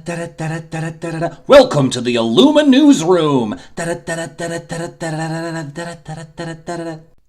Welcome to the Illuma Newsroom.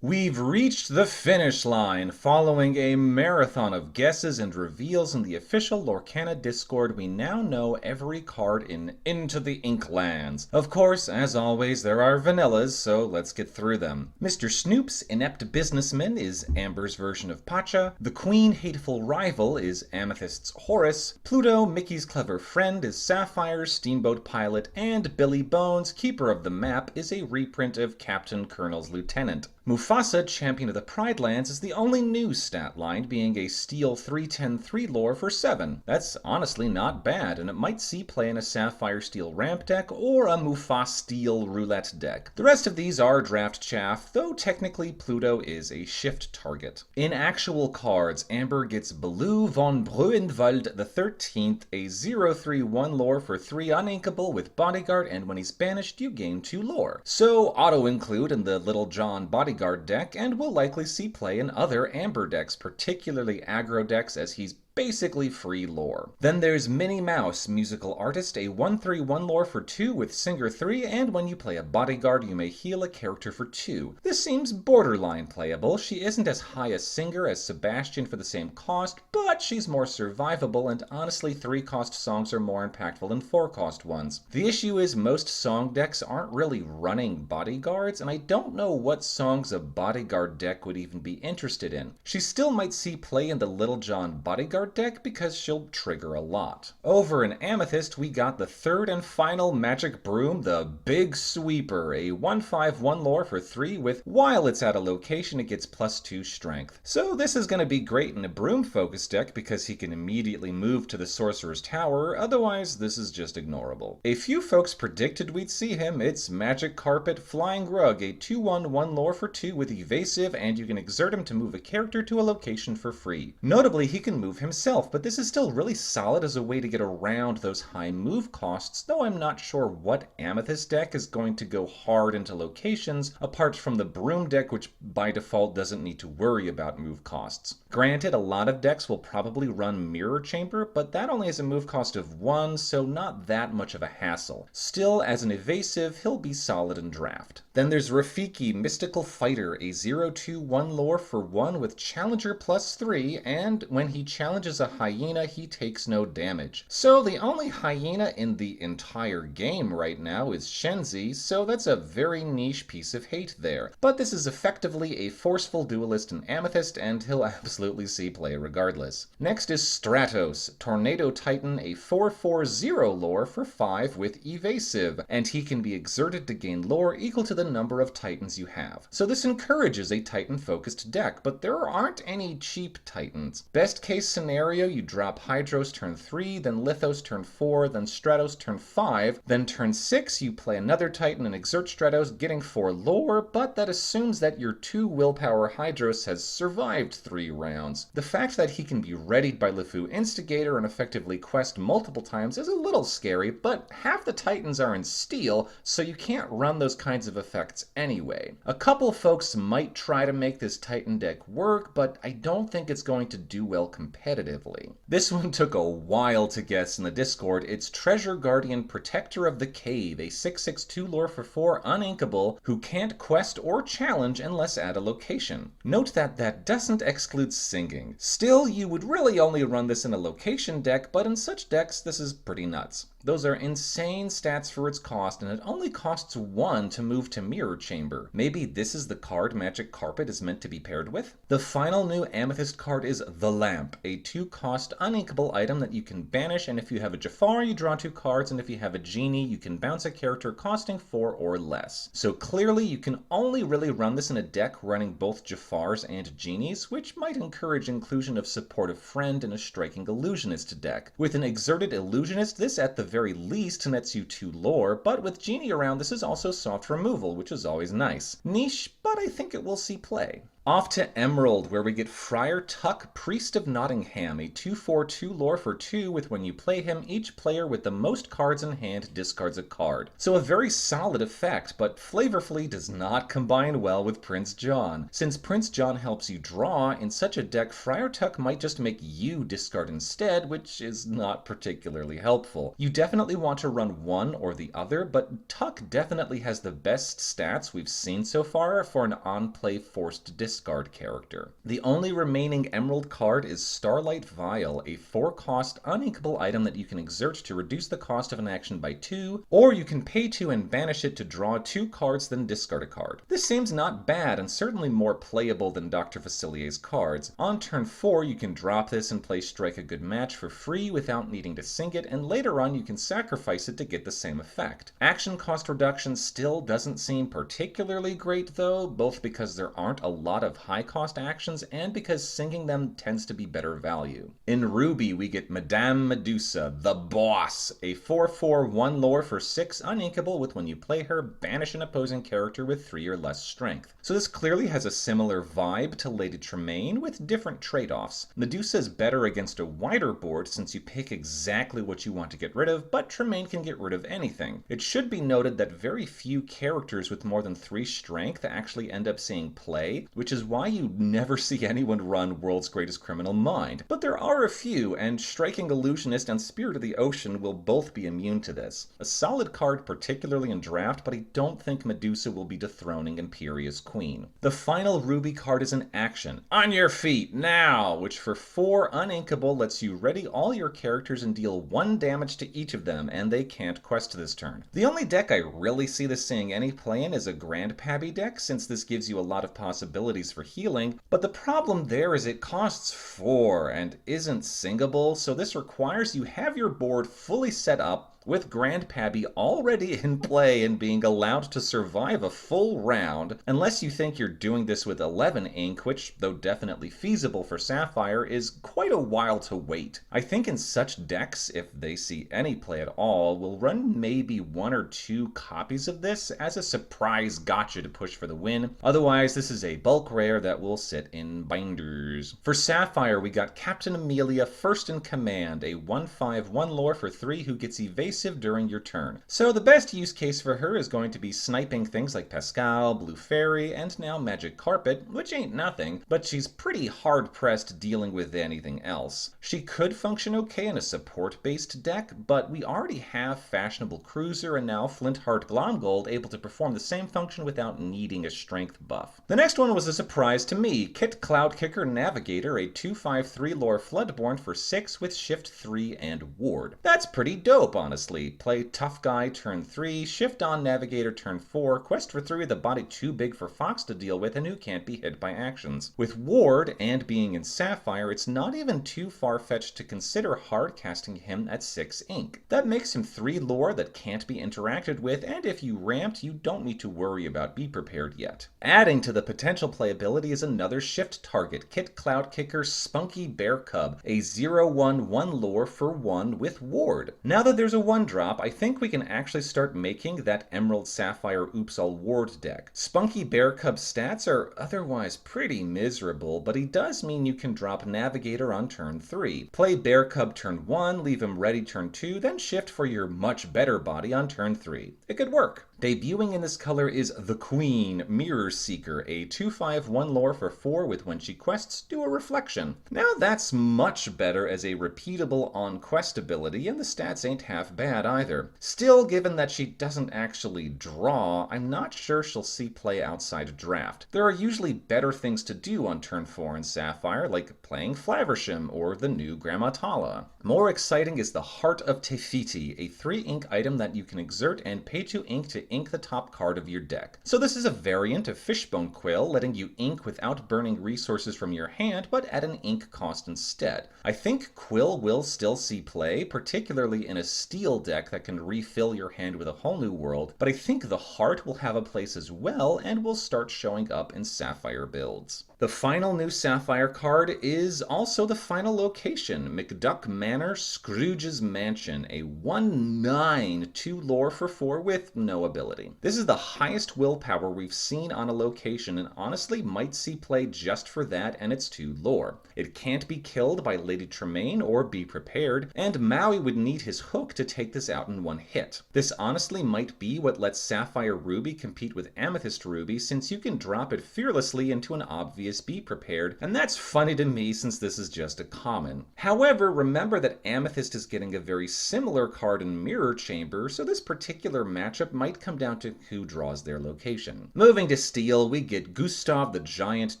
We've reached the finish line. Following a marathon of guesses and reveals in the official Lorcana Discord, we now know every card in Into the Inklands. Of course, as always, there are vanillas, so let's get through them. Mr. Snoop's inept businessman is Amber's version of Pacha. The Queen hateful rival is Amethyst's Horus. Pluto, Mickey's clever friend, is Sapphire's steamboat pilot. And Billy Bones, keeper of the map, is a reprint of Captain Colonel's lieutenant. Mufasa, champion of the Pride Lands, is the only new stat line, being a Steel 3/10/3 lore for 7. That's honestly not bad, and it might see play in a Sapphire Steel ramp deck or a Mufasa Steel roulette deck. The rest of these are draft chaff, though technically Pluto is a shift target. In actual cards, Amber gets Baloo von Bruenwald the 13th, a 0/3/1 lore for 3 uninkable with Bodyguard, and when he's banished, you gain 2 lore. So auto-include in the Little John Bodyguard deck, and will likely see play in other Amber decks, particularly aggro decks, as he's basically free lore. Then there's Minnie Mouse, musical artist, a 1/3/1 lore for 2 with Singer 3, and when you play a Bodyguard, you may heal a character for 2. This seems borderline playable. She isn't as high a Singer as Sebastian for the same cost, but she's more survivable, and honestly 3-cost songs are more impactful than 4-cost ones. The issue is most song decks aren't really running Bodyguards, and I don't know what songs a Bodyguard deck would even be interested in. She still might see play in the Little John Bodyguard deck because she'll trigger a lot. Over in Amethyst, we got the third and final magic broom, the Big Sweeper, a 1/5/1 lore for 3 with while it's at a location it gets +2 strength. So this is going to be great in a broom focused deck because he can immediately move to the Sorcerer's Tower, otherwise this is just ignorable. A few folks predicted we'd see him. It's Magic Carpet Flying Rug, a 2/1/1 lore for 2 with evasive, and you can exert him to move a character to a location for free. Notably, he can move himself, but this is still really solid as a way to get around those high move costs, though I'm not sure what Amethyst deck is going to go hard into locations, apart from the Broom deck, which by default doesn't need to worry about move costs. Granted, a lot of decks will probably run Mirror Chamber, but that only has a move cost of 1, so not that much of a hassle. Still, as an evasive, he'll be solid in draft. Then there's Rafiki, Mystical Fighter, a 0/2/1 lore for 1 with Challenger +3, and when he challenges a hyena, he takes no damage. So the only hyena in the entire game right now is Shenzi, so that's a very niche piece of hate there. But this is effectively a forceful duelist in Amethyst, and he'll absolutely see play regardless. Next is Stratos, Tornado Titan, a 4/4/0 lore for 5 with evasive, and he can be exerted to gain lore equal to the number of Titans you have. So this encourages a Titan-focused deck, but there aren't any cheap Titans. Best case scenario, you drop Hydros turn 3, then Lithos turn 4, then Stratos turn 5, then turn 6 you play another Titan and exert Stratos, getting 4 lore, but that assumes that your 2 willpower Hydros has survived 3 rounds. The fact that he can be readied by LeFou Instigator and effectively quest multiple times is a little scary, but half the Titans are in steel, so you can't run those kinds of effects anyway. A couple folks might try to make this Titan deck work, but I don't think it's going to do well competitively. This one took a while to guess in the Discord. It's Treasure Guardian, Protector of the Cave, a 6/6/2 lore for 4 uninkable who can't quest or challenge unless at a location. Note that that doesn't exclude singing. Still, you would really only run this in a location deck, but in such decks this is pretty nuts. Those are insane stats for its cost, and it only costs 1 to move to Mirror Chamber. Maybe this is the card Magic Carpet is meant to be paired with? The final new Amethyst card is The Lamp, a 2-cost uninkable item that you can banish, and if you have a Jafar, you draw 2 cards, and if you have a Genie, you can bounce a character costing 4 or less. So clearly you can only really run this in a deck running both Jafars and Genies, which might encourage inclusion of Supportive Friend in a Striking Illusionist deck. With an Exerted Illusionist, this at the very least nets you 2 lore, but with Genie around, this is also soft removal, which is always nice. Niche, but I think it will see play. Off to Emerald, where we get Friar Tuck, Priest of Nottingham, a 2/4/2 lore for 2 with when you play him, each player with the most cards in hand discards a card. So a very solid effect, but flavorfully does not combine well with Prince John. Since Prince John helps you draw, in such a deck Friar Tuck might just make you discard instead, which is not particularly helpful. You definitely want to run one or the other, but Tuck definitely has the best stats we've seen so far for an on-play forced discard character. The only remaining Emerald card is Starlight Vial, a 4-cost uninkable item that you can exert to reduce the cost of an action by 2, or you can pay 2 and banish it to draw 2 cards then discard a card. This seems not bad and certainly more playable than Dr. Facilier's cards. On turn 4 you can drop this and play Strike a Good Match for free without needing to sink it, and later on you can sacrifice it to get the same effect. Action cost reduction still doesn't seem particularly great though, both because there aren't a lot of high cost actions and because sinking them tends to be better value. In Ruby we get Madame Medusa, the Boss, a 4/4/1 lore for 6 uninkable with when you play her, banish an opposing character with 3 or less strength. So this clearly has a similar vibe to Lady Tremaine with different trade-offs. Medusa is better against a wider board since you pick exactly what you want to get rid of, but Tremaine can get rid of anything. It should be noted that very few characters with more than 3 strength actually end up seeing play, which is why you never see anyone run World's Greatest Criminal Mind. But there are a few, and Striking Illusionist and Spirit of the Ocean will both be immune to this. A solid card particularly in draft, but I don't think Medusa will be dethroning Imperious Queen. The final Ruby card is an action. On your feet, now! Which for 4 uninkable lets you ready all your characters and deal 1 damage to each of them, and they can't quest this turn. The only deck I really see this seeing any play in is a Grandpappy deck, since this gives you a lot of possibilities for healing, but the problem there is it costs 4 and isn't singable, so this requires you have your board fully set up with Grandpappy already in play and being allowed to survive a full round, unless you think you're doing this with 11 ink, which, though definitely feasible for Sapphire, is quite a while to wait. I think in such decks, if they see any play at all, will run maybe 1 or 2 copies of this as a surprise gotcha to push for the win. Otherwise, this is a bulk rare that will sit in binders. For Sapphire, we got Captain Amelia First in Command, a 1/5/1 lore for 3 who gets evasive during your turn. So the best use case for her is going to be sniping things like Pascal, Blue Fairy, and now Magic Carpet, which ain't nothing, but she's pretty hard-pressed dealing with anything else. She could function okay in a support-based deck, but we already have Fashionable Cruiser and now Flintheart Glomgold able to perform the same function without needing a strength buff. The next one was a surprise to me. Kit Cloudkicker Navigator, a 2/5/3 lore Floodborn for 6 with Shift 3 and Ward. That's pretty dope, honestly. Play Tough Guy turn 3, Shift on Navigator turn 4, quest for 3 with a body too big for Fox to deal with and who can't be hit by actions. With Ward, and being in Sapphire, it's not even too far-fetched to consider hard casting him at 6 ink. That makes him 3 lore that can't be interacted with, and if you ramped, you don't need to worry about Be Prepared yet. Adding to the potential playability is another shift target, Kit Cloudkicker Spunky Bear Cub, a 0/1/1 lore for 1 with Ward. Now that there's a 1-drop, I think we can actually start making that Emerald Sapphire Oops All Ward deck. Spunky Bear Cub's stats are otherwise pretty miserable, but he does mean you can drop Navigator on turn 3. Play Bear Cub turn 1, leave him ready turn 2, then shift for your much better body on turn 3. It could work. Debuting in this color is The Queen, Mirror Seeker, a 2/5/1 lore for 4 with when she quests, do a reflection. Now that's much better as a repeatable on-quest ability, and the stats ain't half bad either. Still, given that she doesn't actually draw, I'm not sure she'll see play outside draft. There are usually better things to do on turn 4 in Sapphire, like playing Flaversham or the new Grandma Tala. More exciting is the Heart of Tefiti, a 3 ink item that you can exert and pay 2 ink to ink the top card of your deck. So this is a variant of Fishbone Quill, letting you ink without burning resources from your hand, but at an ink cost instead. I think Quill will still see play, particularly in a steel deck that can refill your hand with a whole new world, but I think the Heart will have a place as well and will start showing up in Sapphire builds. The final new Sapphire card is also the final location, McDuck Manor, Scrooge's Mansion, a 1/9 2 lore for 4 with no ability. This is the highest willpower we've seen on a location and honestly might see play just for that and its 2 lore. It can't be killed by Lady Tremaine or Be Prepared, and Maui would need his hook to take this out in one hit. This honestly might be what lets Sapphire Ruby compete with Amethyst Ruby, since you can drop it fearlessly into an obvious Be Prepared, and that's funny to me since this is just a common. However, remember that Amethyst is getting a very similar card in Mirror Chamber, so this particular matchup might come down to who draws their location. Moving to Steel, we get Gustav the Giant,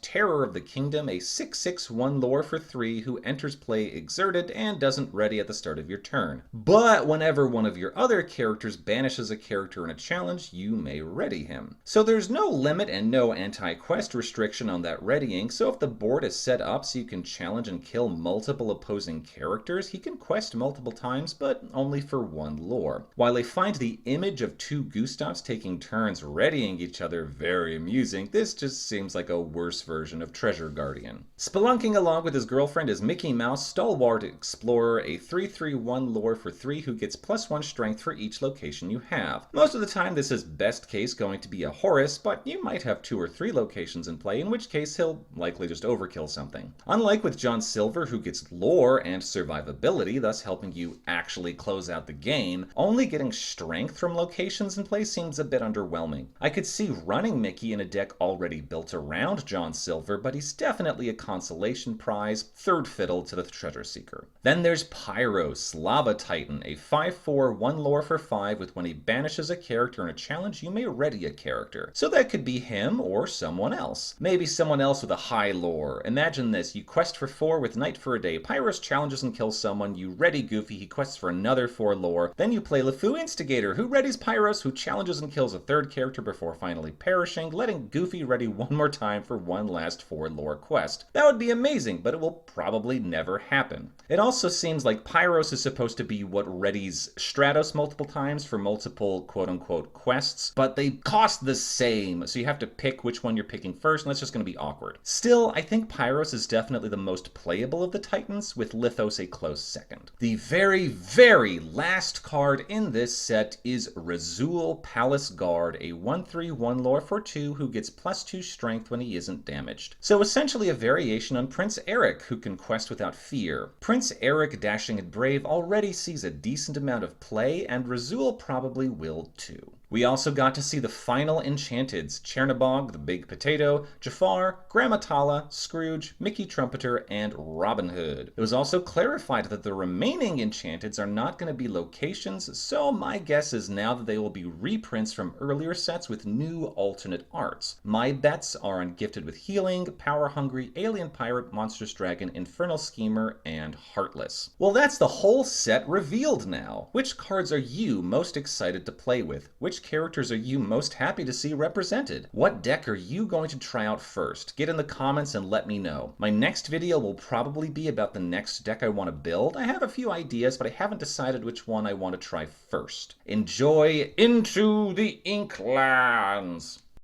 Terror of the Kingdom, a 6/6/1 lore for 3 who enters play exerted and doesn't ready at the start of your turn. But whenever one of your other characters banishes a character in a challenge, you may ready him. So there's no limit and no anti-quest restriction on that readying, so if the board is set up so you can challenge and kill multiple opposing characters, he can quest multiple times, but only for 1 lore. While I find the image of 2 Gustavs taking turns readying each other very amusing, this just seems like a worse version of Treasure Guardian. Spelunking along with his girlfriend is Mickey Mouse, Stalwart Explorer, a 3/3/1 lore for 3 who gets +1 strength for each location you have. Most of the time this is best case going to be a Horus, but you might have 2 or 3 locations in play, in which case he'll likely just overkill something. Unlike with John Silver, who gets lore and survivability, thus helping you actually close out the game, only getting strength from locations in play seems a bit underwhelming. I could see running Mickey in a deck already built around John Silver, but he's definitely a consolation prize, third fiddle to the Treasure Seeker. Then there's Pyros, Lava Titan, a 5/4/1 lore for 5 with when he banishes a character in a challenge, you may ready a character. So that could be him or someone else. Maybe someone else with a high lore. Imagine this, you quest for 4 with Night for a day, Pyros challenges and kills someone, you ready Goofy, he quests for another 4 lore, then you play LeFou Instigator, who readies Pyros, who challenges and kills a 3rd character before finally perishing, letting Goofy ready one more time for one last 4 lore quest. That would be amazing, but it will probably never happen. It also seems like Pyros is supposed to be what readies Stratos multiple times for multiple quote-unquote quests, but they cost the same, so you have to pick which one you're picking first, and that's just going to be awkward. Still, I think Pyros is definitely the most playable of the Titans, with Lithos a close second. The very, very last card in this set is Razul Palace Guard, a 1/3/1 lore for 2 who gets +2 strength when he isn't damaged. So essentially a variation on Prince Eric, who can quest without fear. Prince Eric, dashing and brave, already sees a decent amount of play, and Razul probably will too. We also got to see the final Enchanteds, Chernabog, the Big Potato, Jafar, Grandma Tala, Scrooge, Mickey Trumpeter, and Robin Hood. It was also clarified that the remaining Enchanteds are not going to be locations, so my guess is now that they will be reprints from earlier sets with new alternate arts. My bets are on Gifted with Healing, Power Hungry, Alien Pirate, Monstrous Dragon, Infernal Schemer, and Heartless. Well, that's the whole set revealed now. Which cards are you most excited to play with? Which characters are you most happy to see represented? What deck are you going to try out first? Get in the comments and let me know. My next video will probably be about the next deck I want to build. I have a few ideas, but I haven't decided which one I want to try first. Enjoy Into the Inklands!